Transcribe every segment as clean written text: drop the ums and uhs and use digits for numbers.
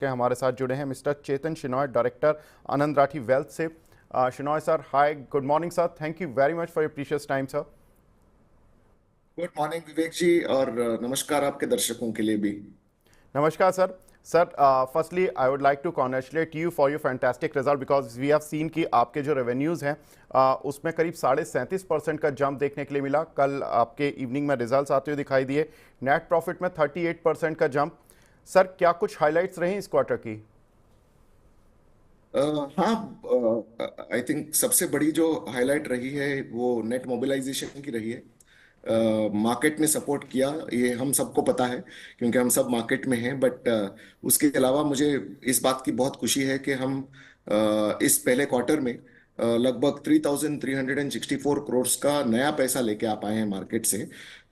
के हमारे साथ जुड़े हैं mister Chetan Shenoy, director Anand Rathi wealth से। Shenoy sir, hi, good morning sir, thank you very much for your precious time sir. Good morning Vivek ji. और नमस्कार आपके दर्शकों के लिए भी। नमस्कार sir. Sir, firstly I would like to congratulate you for your fantastic result because we have seen कि आपके जो रेवेन्यूज़ हैं उसमें करीब 37.5% का जंप देखने के लिए मिला। कल आपके इवनिंग में रिजल्ट्स आते हुए दिखाई दिए। नेट प्रॉफिट में 38% का जंप। सर, क्या कुछ हाइलाइट्स रहे इस क्वार्टर की? अ, हाँ, आई थिंक सबसे बड़ी जो हाईलाइट रही है वो नेट मोबिलाइजेशन की रही है। मार्केट ने सपोर्ट किया, ये हम सबको पता है क्योंकि हम सब मार्केट में हैं। बट उसके अलावा मुझे इस बात की बहुत खुशी है कि हम इस पहले क्वार्टर में लगभग 3,364 करोड़ का नया पैसा लेके आ पाए हैं मार्केट से,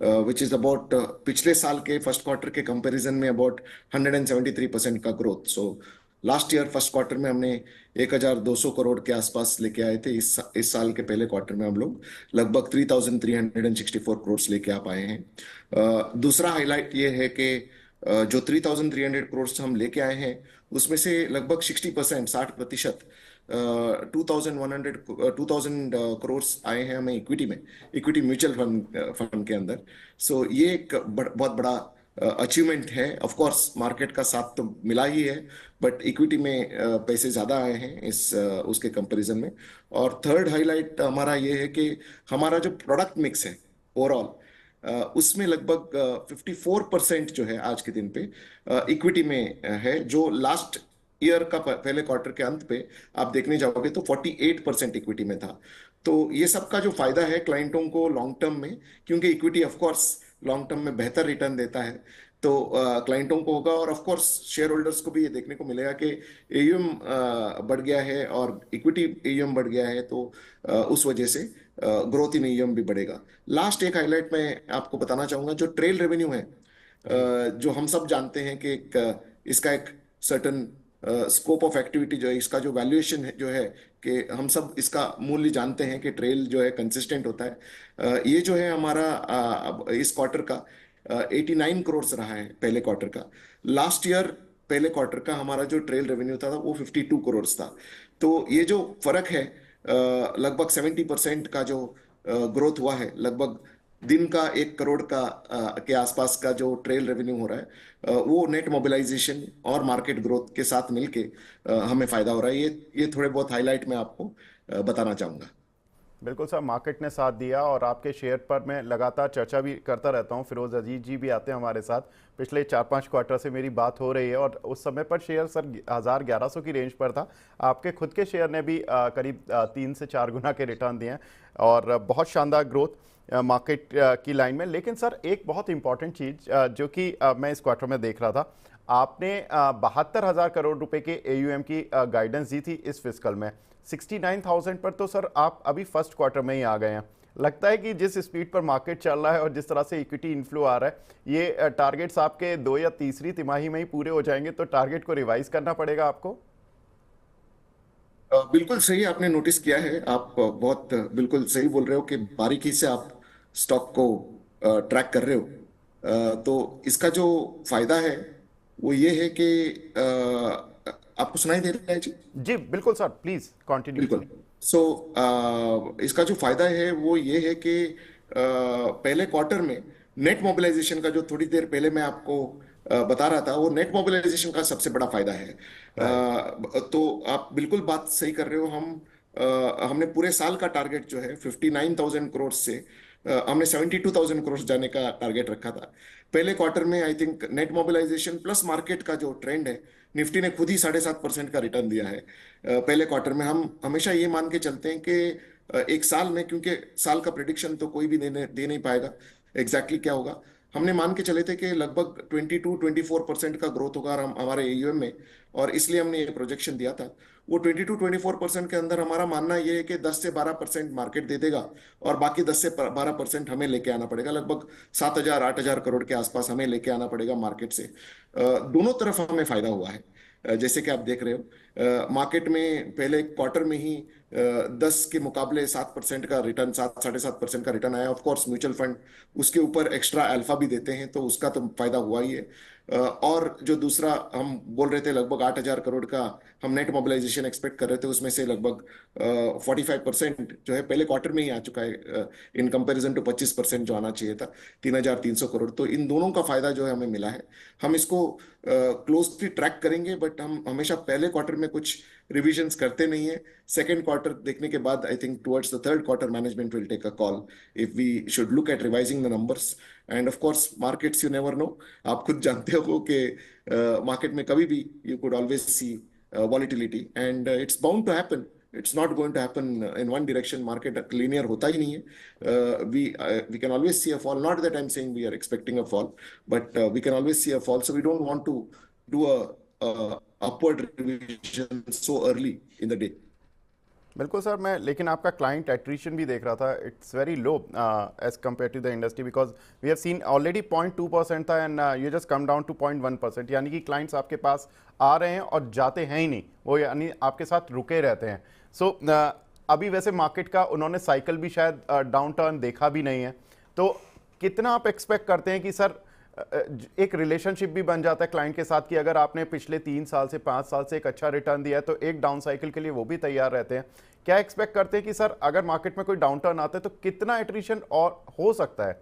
विच इज अबाउट पिछले साल के फर्स्ट क्वार्टर के कंपैरिजन में अबाउट 173% का growth. So last year first quarter में हमने 1,200 करोड़ के आसपास लेके आए थे। इस साल के पहले क्वार्टर में हम लोग लगभग 3,364 करोड़ लेके आ पाए हैं। दूसरा हाईलाइट ये है कि जो 3,300 करोड़ हम लेके आए हैं उसमें से लगभग 60%, 60%, 2,000 करोड़ आए हैं हमें इक्विटी में, इक्विटी म्यूचुअल फंड फंड के अंदर। सो ये एक बहुत बड़ा अचीवमेंट है। ऑफ कोर्स मार्केट का साथ तो मिला ही है, बट इक्विटी में पैसे ज्यादा आए हैं इस उसके कंपैरिजन में। और थर्ड हाईलाइट हमारा ये है कि हमारा जो प्रोडक्ट मिक्स है ओवरऑल, उसमें लगभग 54% जो है आज के दिन पे इक्विटी में है, जो लास्ट ईयर का पहले क्वार्टर के अंत पे आप देखने जाओगे तो 48% इक्विटी में था। तो ये सब का जो फायदा है क्लाइंटों को लॉन्ग टर्म में, क्योंकि equity of course long term में बेहतर रिटर्न देता है, तो क्लाइंटों को होगा। और ऑफ कोर्स शेयर होल्डर्स को भी ये देखने को मिलेगा कि एयूएम बढ़ गया है और इक्विटी एयूएम बढ़ गया है, तो उस वजह से ग्रोथ इन एयूएम भी बढ़ेगा। लास्ट एक हाईलाइट मैं आपको बताना चाहूंगा, जो ट्रेल रेवेन्यू है, जी। जो हम सब जानते हैं कि इसका एक सर्टन स्कोप ऑफ एक्टिविटी जो है, इसका जो वैल्यूएशन है जो है, कि हम सब इसका मूल्य जानते हैं कि ट्रेल जो है कंसिस्टेंट होता है। ये जो है हमारा इस क्वार्टर का 89 करोड़ रहा है पहले क्वार्टर का। लास्ट ईयर पहले क्वार्टर का हमारा जो ट्रेल रेवेन्यू था वो 52 करोड़ था। तो ये जो फर्क है, लगभग 70% का जो ग्रोथ हुआ है, लगभग दिन का 1 करोड़ का के आसपास का जो ट्रेल रेवेन्यू हो रहा है, वो नेट मोबिलाइजेशन और मार्केट ग्रोथ के साथ मिलके हमें फायदा हो रहा है। ये थोड़े बहुत हाईलाइट मैं आपको बताना चाहूंगा। बिल्कुल सर, मार्केट ने साथ दिया और आपके शेयर पर मैं लगातार चर्चा भी करता रहता हूं। फिरोज अजीज जी भी आते हैं हमारे साथ। पिछले 4-5 क्वार्टर से मेरी बात हो रही है और उस समय पर शेयर सर 1,000-1,100 की रेंज पर था। आपके खुद के शेयर ने भी करीब 3 से 4 गुना के रिटर्न दिए हैं और बहुत शानदार ग्रोथ मार्केट की लाइन में। लेकिन सर, एक बहुत इंपॉर्टेंट चीज़ जो कि मैं इस क्वार्टर में देख रहा था, आपने 72,000 करोड़ रुपए के एयूएम की गाइडेंस दी थी इस फिस्कल में। 69,000 पर तो सर आप अभी फर्स्ट क्वार्टर में ही आ गए हैं। लगता है कि जिस स्पीड पर मार्केट चल रहा है और जिस तरह से इक्विटी इन्फ्लो आ रहा है, ये टारगेट्स आपके 2 या तीसरी तिमाही में ही पूरे हो जाएंगे, तो टारगेट को रिवाइज करना पड़ेगा आपको। बिल्कुल सही आपने नोटिस किया है। आप बहुत बिल्कुल सही बोल रहे हो कि बारीकी से आप स्टॉक को ट्रैक कर रहे हो। तो इसका जो फायदा है वो ये है कि आपको सुनाई दे रहा है जी? जी बिल्कुल सर, प्लीज कंटिन्यू सर। बिल्कुल। सो इसका जो फायदा है वो ये है कि पहले क्वार्टर में नेट मोबिलाइजेशन का, जो थोड़ी देर पहले मैं आपको बता रहा था, वो नेट मोबिलाइजेशन का सबसे बड़ा फायदा है। राइट। तो आप बिल्कुल बात सही कर रहे हो। हमने पूरे साल का टारगेट जो है 59,000 करोड़ से हमने 72,000 करोड़ जाने का टारगेट रखा था। पहले क्वार्टर में I think net mobilization plus market का जो ट्रेंड है, निफ्टी ने खुद ही 7.5% का रिटर्न दिया है। पहले क्वार्टर में हम हमेशा ये मान के चलते हैं कि एक साल में, क्योंकि साल का प्रिडिक्शन तो कोई भी दे नहीं पाएगा एग्जैक्टली क्या होगा, हमने मान के चले थे कि लगभग 22-24% का ग्रोथ होगा हमारे एयूएम में। और इसलिए हमने ये प्रोजेक्शन दिया था। वो 22-24% के अंदर हमारा मानना ये है कि 10 से 12% मार्केट दे देगा और बाकी 10 से 12% हमें लेके आना पड़ेगा। लगभग 7,000-8,000 करोड़ के आसपास हमें लेके आना पड़ेगा मार्केट से। दोनों तरफ हमें फायदा हुआ है। जैसे कि आप देख रहे हो, मार्केट में पहले क्वार्टर में ही 10 के मुकाबले 7% का रिटर्न, 7-7.5% का रिटर्न आया। ऑफ कोर्स म्यूचुअल फंड उसके ऊपर एक्स्ट्रा अल्फा भी देते हैं, तो उसका तो फायदा हुआ ही है। और जो दूसरा हम बोल रहे थे लगभग 8,000 करोड़ का हम नेट मोबिलाइजेशन एक्सपेक्ट कर रहे थे, उसमें से लगभग 45% जो है पहले क्वार्टर में ही आ चुका है, इन कंपैरिजन टू 25% जो आना चाहिए था, 3,300 करोड़। तो इन दोनों का फायदा जो है हमें मिला है। हम इसको क्लोजली ट्रैक करेंगे, बट हम हमेशा पहले क्वार्टर में कुछ रिविजन्स करते नहीं है। सेकेंड क्वार्टर देखने के बाद I think towards the third quarter management will take a call if we should look at revising the numbers. And of course markets you never know, आप खुद जानते हो कि मार्केट में कभी भी you could always see volatility, and it's bound to happen. It's not going to happen in one direction, market linear होता ही नहीं है। We can always see a fall, not that I am saying we are expecting a fall, but we can always see a fall, so we don't want to do a upward revision so early in the day. बिल्कुल sir, मैं लेकिन आपका client attrition भी देख रहा था, it's very low as compare to the industry, because we have seen already 0.2% था and you just come down to 0.1%, यानी कि क्लाइंट्स आपके पास आ रहे हैं और जाते हैं ही नहीं, वो यानी आपके साथ रुके रहते हैं। सो अभी वैसे मार्केट का उन्होंने साइकिल भी शायद डाउन टर्न देखा भी नहीं है, तो कितना आप एक्सपेक्ट करते हैं कि सर एक रिलेशनशिप भी बन जाता है क्लाइंट के साथ कि अगर आपने पिछले 3 साल से 5 साल से एक अच्छा रिटर्न दिया है तो एक डाउन साइकिल के लिए वो भी तैयार रहते हैं। क्या एक्सपेक्ट करते हैं कि सर अगर मार्केट में कोई डाउन टर्न आता है तो कितना एट्रिशन और हो सकता है?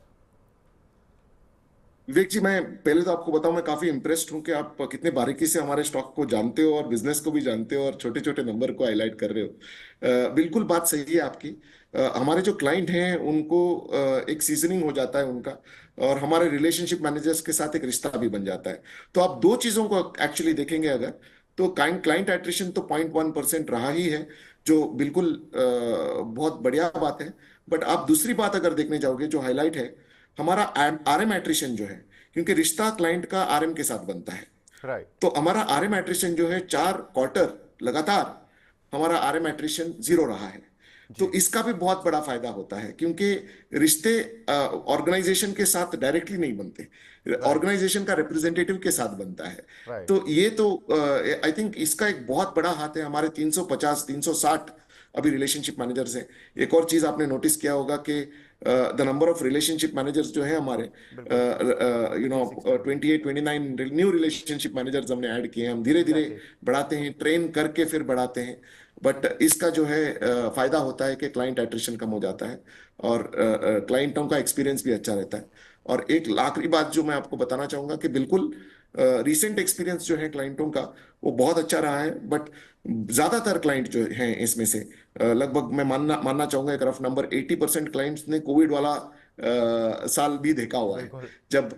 विवेक जी, मैं पहले तो आपको बताऊं, मैं काफी इम्प्रेस्ड हूं कि आप कितने बारीकी से हमारे स्टॉक को जानते हो और बिजनेस को भी जानते हो और छोटे छोटे नंबर को हाईलाइट कर रहे हो। बिल्कुल बात सही है आपकी। हमारे जो क्लाइंट हैं उनको एक सीजनिंग हो जाता है उनका, और हमारे रिलेशनशिप मैनेजर्स के साथ एक रिश्ता भी बन जाता है। तो आप दो चीजों को एक्चुअली देखेंगे अगर, तो क्लाइंट एट्रिशन तो 0.1% रहा ही है, जो बिल्कुल बहुत बढ़िया बात है। बट आप दूसरी बात अगर देखने जाओगे, जो हाईलाइट है हमारा आरएम एट्रिशन जो है, क्योंकि रिश्ता क्लाइंट का आरएम के साथ बनता है, राइट। तो हमारा आरएम एट्रिशन जो है 4 क्वार्टर लगातार हमारा आरएम एट्रिशन 0 रहा है। तो जी। इसका भी बहुत बड़ा फायदा होता है, क्योंकि रिश्ते ऑर्गेनाइजेशन के साथ डायरेक्टली नहीं बनते, राइट। ऑर्गेनाइजेशन का रिप्रेजेंटेटिव के साथ बनता है। राइट। तो ये तो आई थिंक इसका एक बहुत बड़ा हाथ है। हमारे 350 360 अभी रिलेशनशिप मैनेजर्स हैं। एक और चीज आपने नोटिस किया होगा कि the number of relationship managers जो है हमारे, बिल्कुल। 28 29 न्यू रिलेशनशिप मैनेजर्स हमने ऐड किए हैं। हम धीरे धीरे एग्जैक्टली। बढ़ाते हैं, ट्रेन करके फिर बढ़ाते हैं। बट इसका जो है फायदा होता है कि क्लाइंट एट्रिशन कम हो जाता है, और क्लाइंटों का एक्सपीरियंस भी अच्छा रहता है। और एक आखिरी बात जो मैं आपको बताना चाहूंगा कि बिल्कुल रीसेंट एक्सपीरियंस जो है क्लाइंटों का, वो बहुत अच्छा रहा है। बट ज्यादातर क्लाइंट जो हैं इसमें से, लगभग मैं मानना मानना चाहूंगा एक रफ नंबर, 80% क्लाइंट्स ने कोविड वाला साल भी देखा हुआ है, बिल्कुल। जब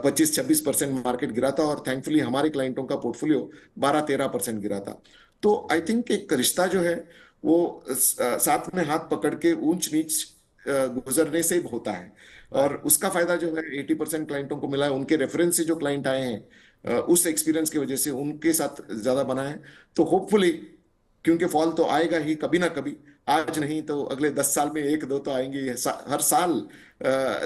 25-26% मार्केट गिरा था, और थैंकफुली हमारे क्लाइंटों का पोर्टफोलियो 12-13% गिरा था। तो आई थिंक एक रिश्ता जो है वो साथ में हाथ पकड़ के ऊंच नीच गुजरने से ही होता है। और राइट। उसका फायदा जो है 80% क्लाइंटों को मिला है, उनके रेफरेंस से जो क्लाइंट आए हैं, उस एक्सपीरियंस की वजह से उनके साथ ज्यादा बना है। तो होपफुली, क्योंकि फॉल तो आएगा ही कभी ना कभी, आज नहीं तो अगले 10 साल में एक दो तो आएंगे। हर साल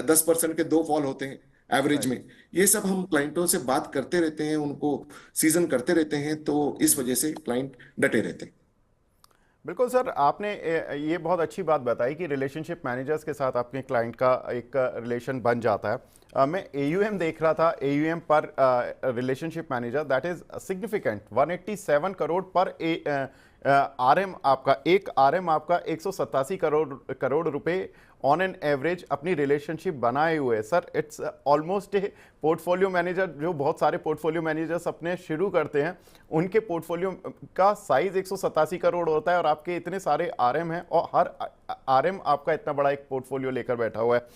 10% के 2 फॉल होते हैं एवरेज राइट। में। ये सब हम क्लाइंटों से बात करते रहते हैं, उनको सीजन करते रहते हैं, तो इस वजह से क्लाइंट डटे रहते हैं। बिल्कुल सर, आपने ये बहुत अच्छी बात बताई कि रिलेशनशिप मैनेजर्स के साथ आपके क्लाइंट का एक रिलेशन बन जाता है। मैं एयूएम देख रहा था, एयूएम पर relationship manager that is significant, 187 crore पर आरएम आपका, एक आरएम आपका 187 करोड़ रुपए ऑन एन एवरेज अपनी रिलेशनशिप बनाए हुए। Sir it's almost A portfolio manager, जो बहुत सारे पोर्टफोलियो मैनेजर्स अपने शुरू करते हैं उनके पोर्टफोलियो का साइज 187 करोड़ होता है, और आपके इतने सारे आरएम हैं और हर आरएम आपका इतना बड़ा एक पोर्टफोलियो लेकर बैठा हुआ है।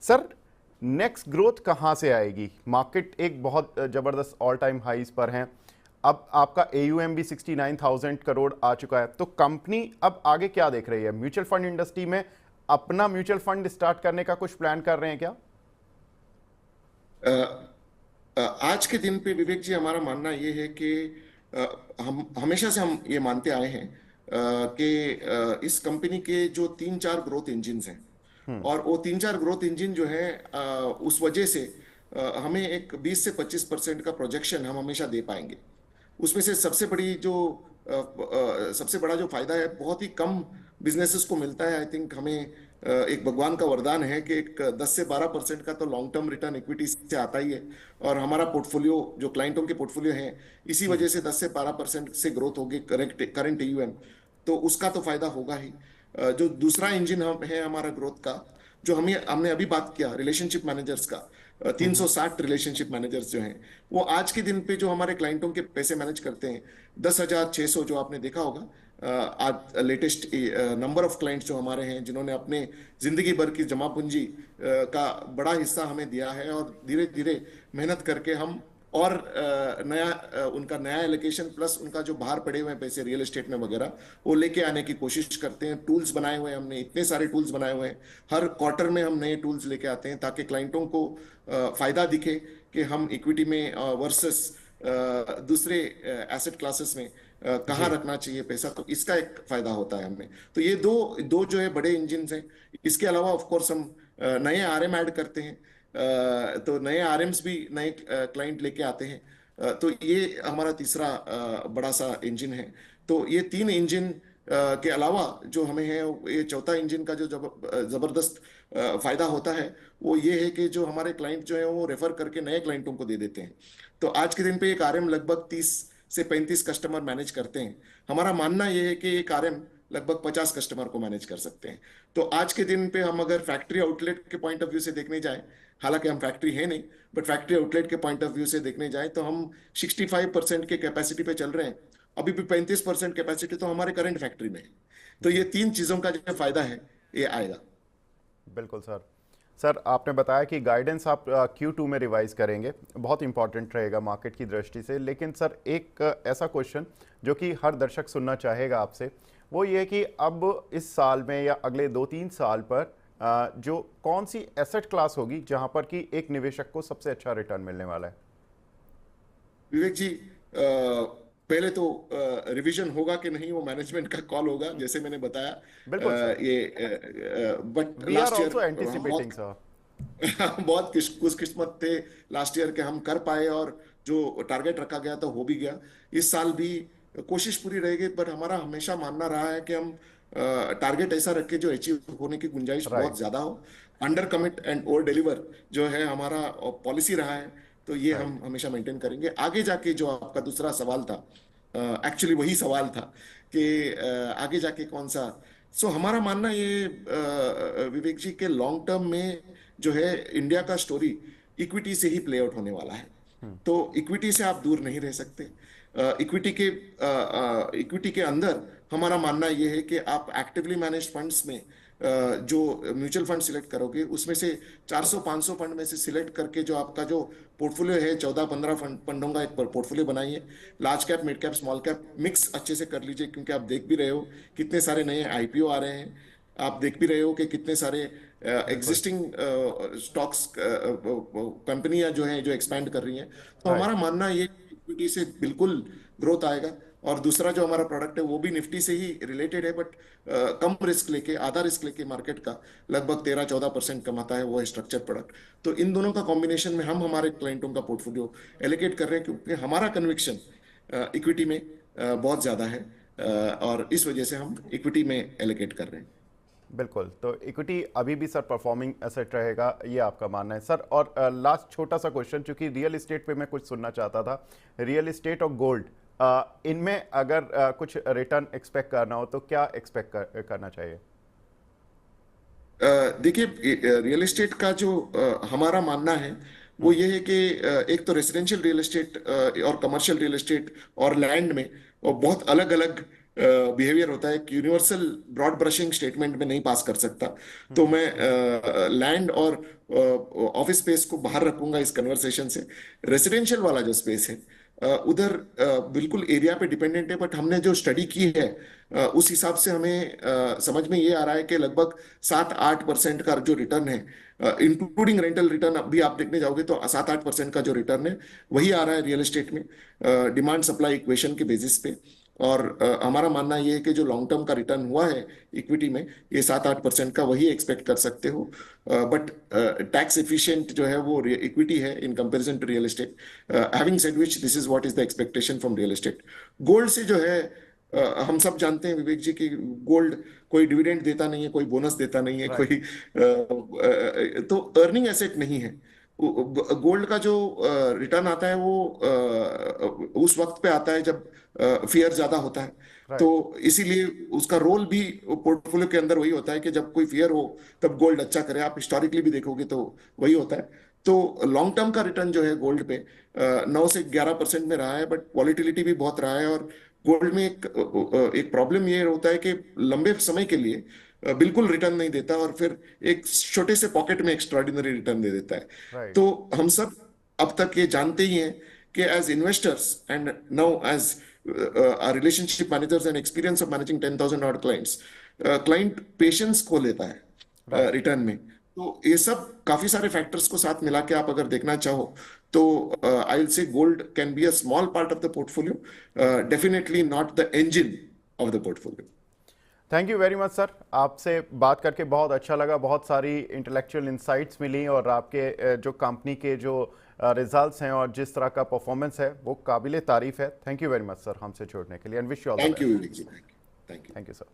सर नेक्स्ट ग्रोथ कहाँ से आएगी? मार्केट एक बहुत ज़बरदस्त ऑल टाइम हाइज पर हैं, अब आपका एयूएम भी 69,000 करोड़ आ चुका है, तो कंपनी अब आगे क्या देख रही है? म्यूचुअल फंड इंडस्ट्री में अपना म्यूचुअल फंड स्टार्ट करने का कुछ प्लान कर रहे हैं क्या? आज के दिन पे विवेक जी, हमारा मानना ये है कि हम हमेशा से हम ये मानते आए हैं कि इस कंपनी के जो 3-4 ग्रोथ इंजिन्स हैं, और वो 3-4 ग्रोथ इंजिन जो है, उस वजह से हमें एक 20 से 25% का प्रोजेक्शन हम हमेशा दे पाएंगे। उसमें से सबसे बड़ा जो फायदा है, बहुत ही कम बिजनेसेस को मिलता है। आई थिंक हमें एक भगवान का वरदान है कि एक 10 से 12% का तो लॉन्ग टर्म रिटर्न इक्विटी से आता ही है। और हमारा पोर्टफोलियो जो क्लाइंटों के पोर्टफोलियो है, इसी जी। वजह से 10 से 12% से ग्रोथ होगी करेक्ट करंट AUM, तो उसका तो फायदा होगा ही। जो दूसरा इंजन हम है हमारा ग्रोथ का, जो हमें हमने अभी बात किया रिलेशनशिप मैनेजर्स का, 360 रिलेशनशिप मैनेजर्स जो हैं, वो आज के दिन पे जो हमारे क्लाइंटों के पैसे मैनेज करते हैं, 10,600 जो आपने देखा होगा। आज लेटेस्ट नंबर ऑफ क्लाइंट्स जो हमारे हैं, जिन्होंने अपने जिंदगी भर की जमा पूंजी का बड़ा हिस्सा हमें दिया है, और धीरे धीरे मेहनत करके हम और उनका नया एलोकेशन प्लस उनका जो बाहर पड़े हुए हैं पैसे रियल एस्टेट में वगैरह, वो लेके आने की कोशिश करते हैं। टूल्स बनाए हुए हैं हमने, इतने सारे टूल्स बनाए हुए हैं, हर क्वार्टर में हम नए टूल्स लेके आते हैं ताकि क्लाइंटों को फायदा दिखे कि हम इक्विटी में वर्सेस दूसरे एसेट क्लासेस में कहाँ जी। रखना चाहिए पैसा, तो इसका एक फायदा होता है हमें। तो ये दो दो जो है बड़े इंजिन हैं। इसके अलावा ऑफ कोर्स हम नए RM ऐड करते हैं, तो नए RMs भी नए क्लाइंट लेके आते हैं। तो ये हमारा तीसरा बड़ा सा इंजन है। तो ये तीन इंजन के अलावा जो हमें है, ये चौथा इंजन का जो जबरदस्त फायदा होता है, वो ये है कि जो हमारे क्लाइंट जो है वो रेफर करके नए क्लाइंटों को दे देते हैं। तो आज के दिन पे एक RM लगभग 30 से 35 कस्टमर मैनेज करते हैं। हमारा मानना यह है कि एक RM लगभग 50 कस्टमर को मैनेज कर सकते हैं। तो आज के दिन पे हम अगर फैक्ट्री आउटलेट के पॉइंट ऑफ व्यू से देखने जाएं, हालांकि हम फैक्ट्री है नहीं, बट फैक्ट्री आउटलेट के पॉइंट ऑफ व्यू से देखने जाएं तो हम 65% के कैपेसिटी पे चल रहे हैं। अभी भी 35% कैपेसिटी तो हमारे करंट फैक्ट्री में है। तो जी। ये तीन चीजों का जो फायदा है, ये आएगा। बिल्कुल सर। सर आपने बताया कि गाइडेंस आप Q2 में रिवाइज करेंगे, बहुत इंपॉर्टेंट रहेगा मार्केट की दृष्टि से। लेकिन सर एक ऐसा क्वेश्चन जो कि हर दर्शक सुनना चाहेगा आपसे, वो ये कि अब इस साल में या अगले 2-3 साल पर जो कौन सी एसेट क्लास होगी जहां पर कि एक निवेशक को सबसे अच्छा रिटर्न मिलने वाला है? विवेक जी, पहले तो रिवीजन होगा कि नहीं वो मैनेजमेंट का कॉल होगा, जैसे मैंने बताया। बिल्कुल sir. But we are last year also हम एंटिसिपेटिंग बहुत सर। बहुत खुशकिस्मत थे लास्ट ईयर के, हम कर पाए, और जो टारगेट रखा गया था हो भी गया। इस साल भी कोशिश पूरी रहेगी, पर हमारा हमेशा मानना रहा है कि हम टारगेट ऐसा रखें जो अचीव होने की गुंजाइश बहुत राइट। ज्यादा हो। Under commit and over deliver जो है हमारा पॉलिसी रहा है, तो ये हम राइट। हमेशा मेंटेन करेंगे। आगे जाके जो आपका दूसरा सवाल था, एक्चुअली वही सवाल था कि आगे जाके कौन सा। सो हमारा मानना ये विवेक जी के लॉन्ग टर्म में जो है इंडिया का स्टोरी इक्विटी से ही प्ले आउट होने वाला है। तो इक्विटी से आप दूर नहीं रह सकते। इक्विटी के अंदर हमारा मानना यह है कि आप एक्टिवली मैनेज्ड फंड्स में जो म्यूचुअल फंड सिलेक्ट करोगे, उसमें से 400-500 फंड में से सिलेक्ट करके जो आपका जो पोर्टफोलियो है, 14-15 फंडों का एक पोर्टफोलियो बनाइए। Large cap, mid cap, small cap mix अच्छे से कर लीजिए, क्योंकि आप देख भी रहे हो कितने सारे नए IPO आ रहे हैं। आप देख भी रहे हो कि कितने सारे बिल्कुल। एग्जिस्टिंग स्टॉक्स कंपनियां जो हैं जो एक्सपैंड कर रही हैं। तो राइट। हमारा मानना ये इक्विटी से बिल्कुल ग्रोथ आएगा। और दूसरा जो हमारा प्रोडक्ट है वो भी निफ्टी से ही रिलेटेड है, बट कम रिस्क लेके, आधा रिस्क लेके मार्केट का लगभग 13-14% कमाता है, वो है स्ट्रक्चर प्रोडक्ट। तो इन दोनों का कॉम्बिनेशन में हम हमारे क्लाइंटों का पोर्टफोलियो एलोकेट कर रहे हैं, क्योंकि हमारा कन्विक्शन इक्विटी में बहुत ज्यादा है, और इस वजह से हम इक्विटी में एलोकेट कर रहे हैं। बिल्कुल, तो इक्विटी अभी भी सर परफॉर्मिंग एसेट रहेगा, ये आपका मानना है सर। और लास्ट छोटा सा क्वेश्चन, चूंकि रियल एस्टेट पे मैं कुछ सुनना चाहता था, रियल एस्टेट और गोल्ड, इनमें अगर कुछ रिटर्न एक्सपेक्ट करना हो तो क्या एक्सपेक्ट करना चाहिए? देखिए, रियल एस्टेट का जो हमारा मानना है वो ये है कि एक तो रेसिडेंशियल रियल एस्टेट और कमर्शियल रियल एस्टेट और लैंड में और बहुत अलग अलग बिहेवियर होता है। एक यूनिवर्सल ब्रॉड ब्रशिंग स्टेटमेंट में नहीं पास कर सकता। तो मैं लैंड और ऑफिस स्पेस को बाहर रखूंगा इस कन्वर्सेशन से। रेसिडेंशियल वाला जो स्पेस है, उधर बिल्कुल एरिया पे डिपेंडेंट है, बट हमने जो स्टडी की है उस हिसाब से हमें समझ में ये आ रहा है कि लगभग 7-8% का जो रिटर्न है, इंक्लूडिंग रेंटल रिटर्न, अभी आप देखने जाओगे तो 7-8% का जो रिटर्न है वही आ रहा है रियल एस्टेट में, डिमांड सप्लाई इक्वेशन के बेसिस पे। और हमारा मानना ये है कि जो लॉन्ग टर्म का रिटर्न हुआ है इक्विटी में, ये 7-8% का वही एक्सपेक्ट कर सकते हो। बट टैक्स एफिशिएंट जो है वो इक्विटी है in comparison to real estate. Having said which, this is what is the expectation from real estate. Gold से जो है हम सब जानते हैं विवेक जी कि गोल्ड कोई डिविडेंड देता नहीं है, कोई बोनस देता नहीं है, राइट। तो अर्निंग एसेट नहीं है। गोल्ड का जो रिटर्न आता है वो उस वक्त पे आता है जब फियर ज्यादा होता है। तो राइट। इसीलिए उसका रोल भी पोर्टफोलियो के अंदर वही होता है कि जब कोई फियर हो तब गोल्ड अच्छा करे। आप हिस्टोरिकली भी देखोगे तो वही होता है। तो लॉन्ग टर्म का रिटर्न जो है गोल्ड पे 9 से 11% में रहा है, बट वॉलिटिलिटी भी बहुत रहा है। और गोल्ड में एक प्रॉब्लम ये होता है कि लंबे समय के लिए बिल्कुल रिटर्न नहीं देता और फिर एक छोटे से पॉकेट में एक्स्ट्राऑर्डिनरी रिटर्न दे देता है। राइट। तो हम सब अब तक ये जानते ही हैं कि as investors and now as relationship managers and experience of managing 10,000 odd clients, client patience खो लेता है राइट। रिटर्न में। तो ये सब काफी सारे फैक्टर्स को साथ मिला के आप अगर देखना चाहो तो I will say gold can be a small part of the portfolio, definitely not the engine of the portfolio. Thank you very much sir, आपसे बात करके बहुत अच्छा लगा, बहुत सारी इंटेलेक्चुअल इंसाइट्स मिली और आपके जो कंपनी के जो रिजल्ट्स हैं और जिस तरह का परफॉर्मेंस है वो काबिले तारीफ है। Thank you very much sir हमसे जुड़ने के लिए, and wish you all the thank you best. Vivek ji, thank you, thank you. Thank you sir.